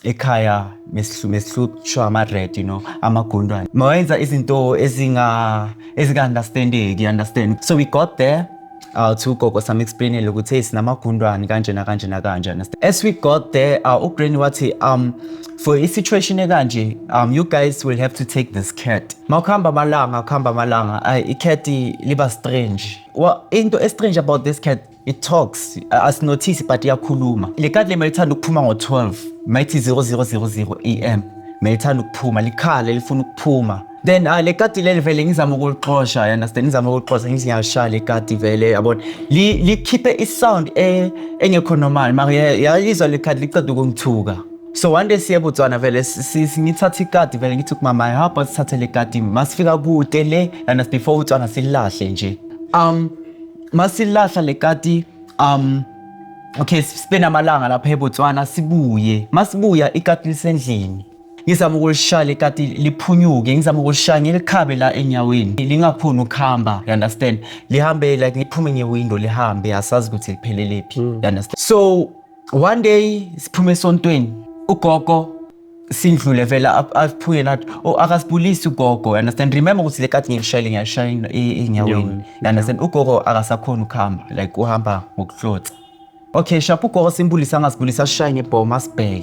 ekhaya mesihlutshwa ama-red, you know, amagundwane. Mawenza izinto ezinga-understandeki, you understand? So we got there, to ugogo sami explainele ukuthi hey sinamagundwane kanje nakanje nakanje, understand? As we got there, uGranny wathi for a situation ekanje, you guys will have to take this cat. Mawukhamba amalanga, i-cat liba strange. Into strange about this cat, it talks, asinothisi but iyakhuluma. Le cat le malithanda ukuphuma ngo-12, mayithi 00:00 AM, malithanda ukuphuma, likhala lifuna ukuphuma. Then le cat leli vele ngizama ukulixosha, you understand? Ngizama ukulixosha ngithi ngiyashaya le cat vele, yabona. Likhiphe i-sound engekho normal, mara yalizwa le cat liceda ukungithuka. So one day siye eBotswana vele ngithatha ikati vele ngithi kumama hamba sithathe le kati masifika kude le and before uBotswana silahle nje. Masilahla le kati okay sibe namalanga lapha eBotswana sibuye. Masibuya ikati lisendlini. Ngizama ukulishaya le kati liphunyuke, ngizama ukulishaya ngelikhabe la enyaweni. Lingakhona ukuhamba, you understand? Lihambe like liphume ngewindow lihambe asazi ukuthi liphelelepi, you understand? So one day siphume esontweni. Ugogo sindlule vela aphuye nathi akasibulisi ugogo, understand? Remember ukuthi le kati ngiyishaya enyaweni, understand? Ugogo akasakhona ukuhamba like uhamba ngokuhlotsa. Okay, shapho ugogo simbulisa angasibulisa sishaya ngebhomu asibheke.